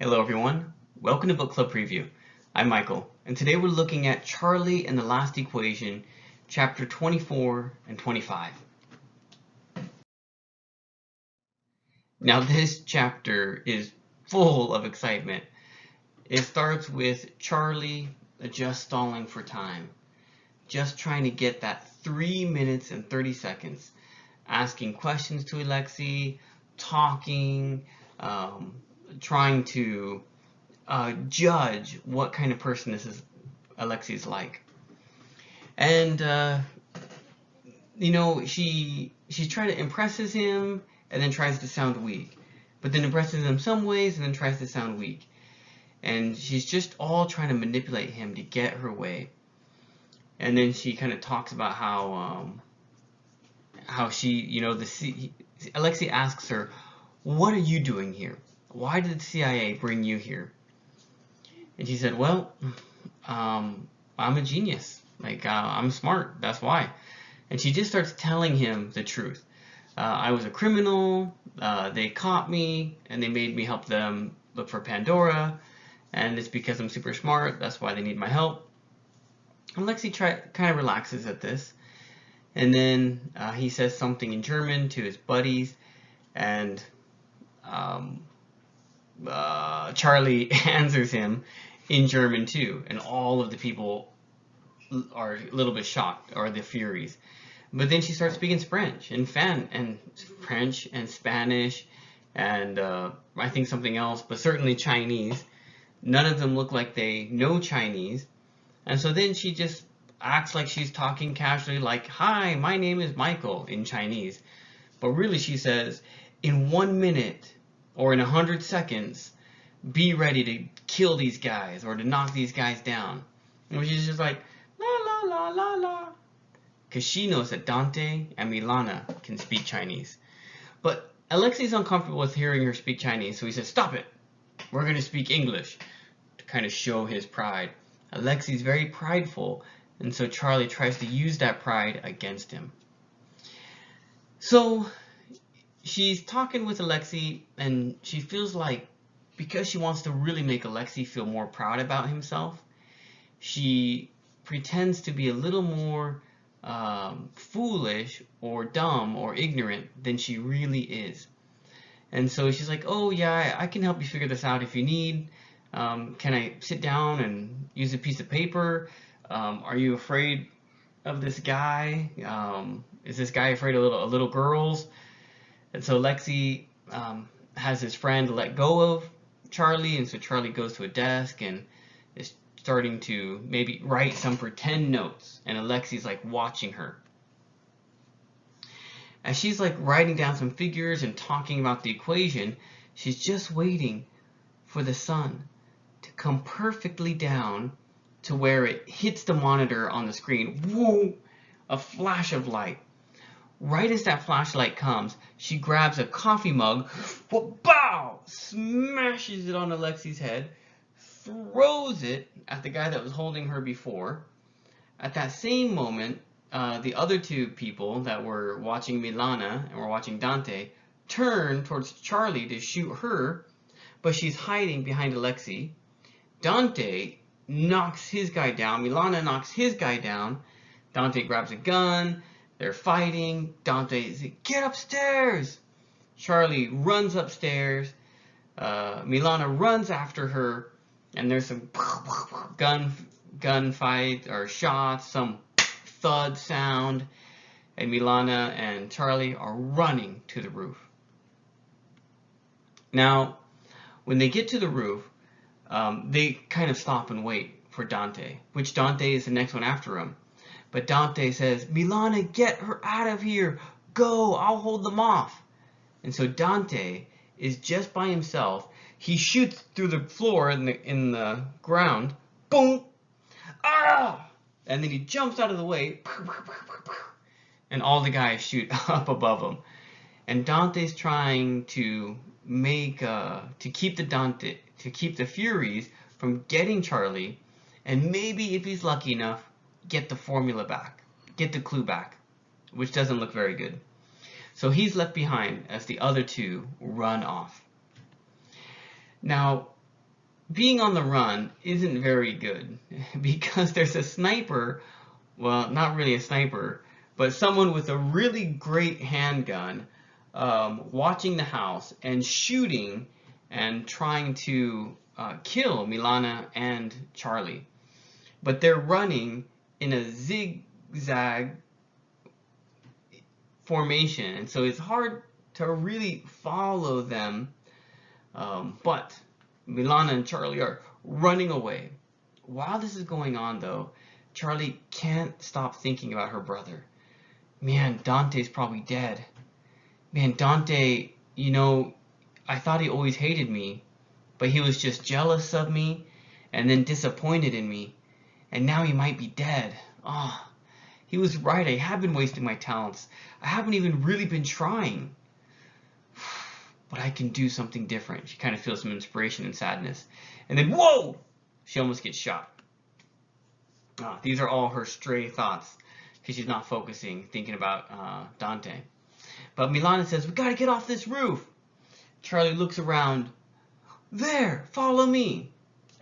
Hello everyone, welcome to Book Club Preview. I'm Michael, and today we're looking at Charlie and the Last Equation, chapter 24 and 25. Now this chapter is full of excitement. It starts with Charlie just stalling for time, just trying to get that 3 minutes and 30 seconds, asking questions to Alexei, talking, trying to judge what kind of person Alexei's like. And she tries to impresses him and then tries to sound weak, but then impresses him some ways and then tries to sound weak. And she's just all trying to manipulate him to get her way. And then she kind of talks about how she, Alexei asks her, "What are you doing here? Why did the CIA bring you here?" And she said, "Well, I'm a genius. I'm smart. That's why." And she just starts telling him the truth. I was a criminal. They caught me, and they made me help them look for Pandora. And it's because I'm super smart. That's why they need my help. And Alexei kind of relaxes at this. And then he says something in German to his buddies. And Charlie answers him in German too, and all of the people are a little bit shocked, or the Furies. But then she starts speaking French and French and Spanish and I think something else, but certainly Chinese. None of them look like they know Chinese, and so then she just acts like she's talking casually, like, "Hi, my name is Michael," in Chinese. But really she says, "In 1 minute or in 100 seconds, be ready to kill these guys or to knock these guys down." And she's just like, la la la la la, because she knows that Dante and Milana can speak Chinese. But Alexei's uncomfortable with hearing her speak Chinese, so he says, "Stop it, we're going to speak English," to kind of show his pride. Alexei's very prideful, and so Charlie tries to use that pride against him. So she's talking with Alexei, and she feels like, because she wants to really make Alexei feel more proud about himself, she pretends to be a little more foolish or dumb or ignorant than she really is. And so she's like, "Oh yeah, I can help you figure this out if you need. Can I sit down and use a piece of paper? Are you afraid of this guy? Is this guy afraid of little girls?" And so Alexei has his friend let go of Charlie, and so Charlie goes to a desk and is starting to maybe write some pretend notes, and Alexei's like watching her. As she's like writing down some figures and talking about the equation, she's just waiting for the sun to come perfectly down to where it hits the monitor on the screen. Whoa! A flash of light. Right as that flashlight comes, she grabs a coffee mug, bow, smashes it on Alexei's head, throws it at the guy that was holding her before. At that same moment, the other two people that were watching Milana and were watching Dante turn towards Charlie to shoot her, but she's hiding behind Alexei. Dante knocks his guy down. Milana knocks his guy down. Dante grabs a gun. They're fighting. Dante says, "Get upstairs!" Charlie runs upstairs. Milana runs after her, and there's some gunfight or shots, some thud sound, and Milana and Charlie are running to the roof. Now, when they get to the roof, they kind of stop and wait for Dante, which Dante is the next one after him. But Dante says, "Milana, get her out of here. Go, I'll hold them off." And so Dante is just by himself. He shoots through the floor in the ground. Boom! Ah! And then he jumps out of the way. And all the guys shoot up above him. And Dante's trying to keep the Furies from getting Charlie, and maybe if he's lucky enough, get the formula back, get the clue back, which doesn't look very good. So he's left behind as the other two run off. Now, being on the run isn't very good because there's a sniper, well, not really a sniper, but someone with a really great handgun watching the house and shooting and trying to kill Milana and Charlie. But they're running in a zigzag formation, and so it's hard to really follow them. But Milana and Charlie are running away. While this is going on, though, Charlie can't stop thinking about her brother. Man, Dante's probably dead. Man, Dante, I thought he always hated me, but he was just jealous of me and then disappointed in me. And now he might be dead. Ah, he was right. I have been wasting my talents. I haven't even really been trying. But I can do something different. She kind of feels some inspiration and sadness. And then, whoa! She almost gets shot. These are all her stray thoughts because she's not focusing, thinking about Dante. But Milana says, we gotta get off this roof. Charlie looks around. There, follow me.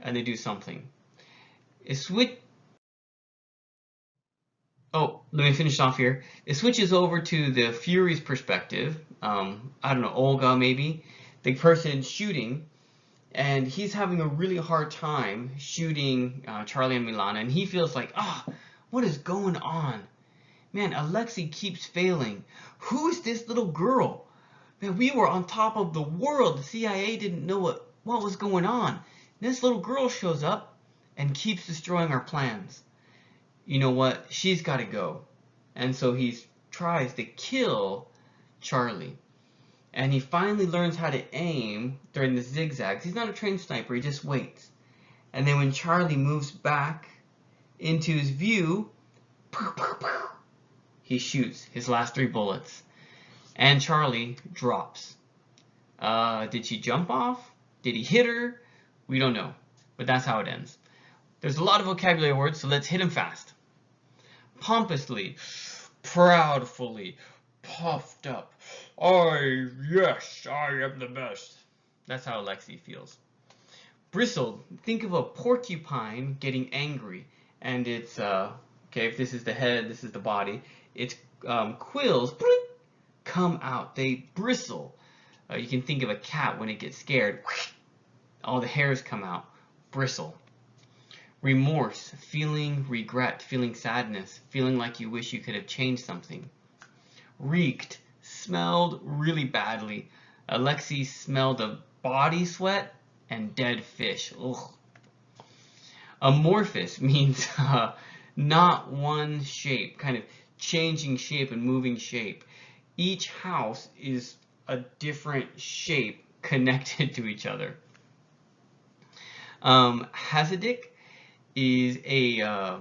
And they do something. Oh, let me finish off here. It switches over to the Fury's perspective. I don't know, Olga maybe, the person shooting, and he's having a really hard time shooting Charlie and Milana, and he feels like, what is going on? Man, Alexei keeps failing. Who is this little girl? Man, we were on top of the world. The CIA didn't know what was going on. This little girl shows up and keeps destroying our plans. You know what? She's got to go. And so he tries to kill Charlie. And he finally learns how to aim during the zigzags. He's not a trained sniper, he just waits. And then when Charlie moves back into his view, he shoots his last 3 bullets. And Charlie drops. Did she jump off? Did he hit her? We don't know. But that's how it ends. There's a lot of vocabulary words, so let's hit them fast. Pompously, proudfully, puffed up. Yes, I am the best. That's how Alexei feels. Bristled, think of a porcupine getting angry. And it's, okay, if this is the head, this is the body. Its quills come out. They bristle. You can think of a cat when it gets scared. All the hairs come out. Bristle. Remorse, feeling regret, feeling sadness, feeling like you wish you could have changed something. Reeked, smelled really badly. Alexei smelled of body sweat and dead fish. Ugh. Amorphous means not one shape, kind of changing shape and moving shape. Each house is a different shape connected to each other. Hasidic is a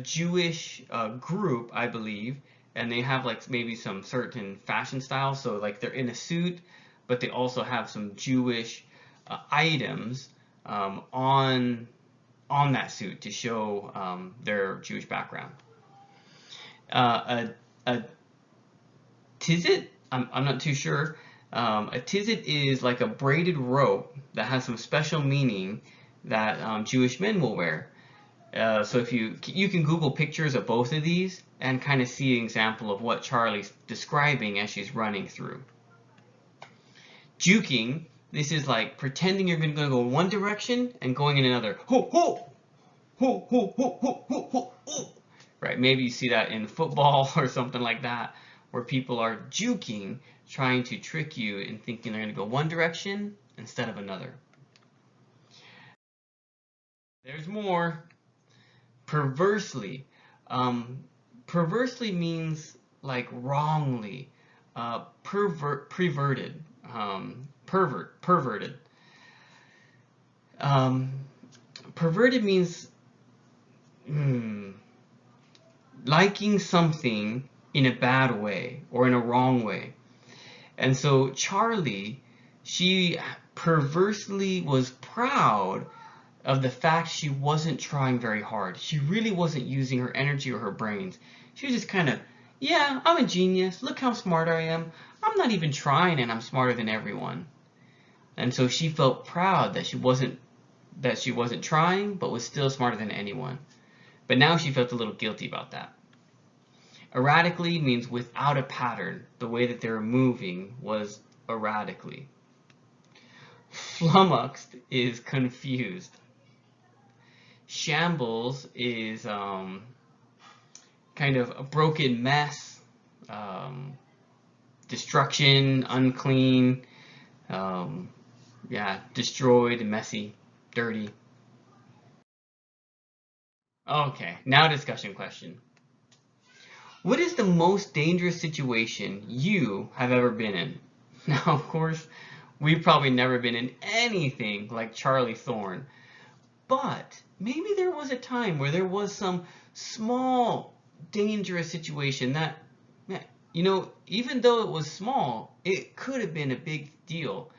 Jewish group, I believe, and they have like maybe some certain fashion styles. So like they're in a suit, but they also have some Jewish items on that suit to show their Jewish background. A tizit, I'm not too sure. A tizit is like a braided rope that has some special meaning that Jewish men will wear. So if you can Google pictures of both of these and kind of see an example of what Charlie's describing as she's running through. Juking, this is like pretending you're going to go one direction and going in another. Ho, ho, ho, ho, ho, ho, ho, ho, ho. Right, maybe you see that in football or something like that, where people are juking, trying to trick you and thinking they're going to go one direction instead of another. There's more. Perversely. Perversely means like wrongly. Perverted. Perverted. Perverted means liking something in a bad way or in a wrong way. And so Charlie, she perversely was proud of the fact she wasn't trying very hard. She really wasn't using her energy or her brains. She was just kind of, yeah, I'm a genius. Look how smart I am. I'm not even trying and I'm smarter than everyone. And so she felt proud that she wasn't that she wasn't trying, but was still smarter than anyone. But now she felt a little guilty about that. Erratically means without a pattern. The way that they were moving was erratically. Flummoxed is confused. Shambles is kind of a broken mess, destruction, unclean, destroyed, messy, dirty. Okay, now discussion question. What is the most dangerous situation you have ever been in? Now, of course, we've probably never been in anything like Charlie Thorne, but maybe there was a time where there was some small dangerous situation that, even though it was small, it could have been a big deal.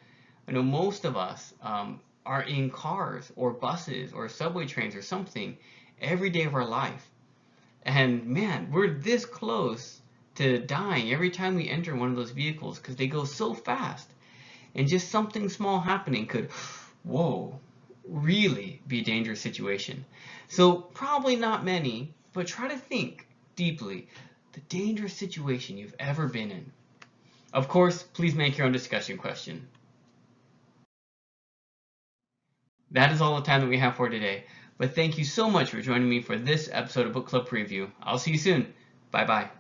I know most of us are in cars or buses or subway trains or something every day of our life. And man, we're this close to dying every time we enter one of those vehicles because they go so fast. And just something small happening could, whoa, really be a dangerous situation. So probably not many, but try to think deeply the dangerous situation you've ever been in. Of course, please make your own discussion question. That is all the time that we have for today. But thank you so much for joining me for this episode of Book Club Preview. I'll see you soon. Bye bye.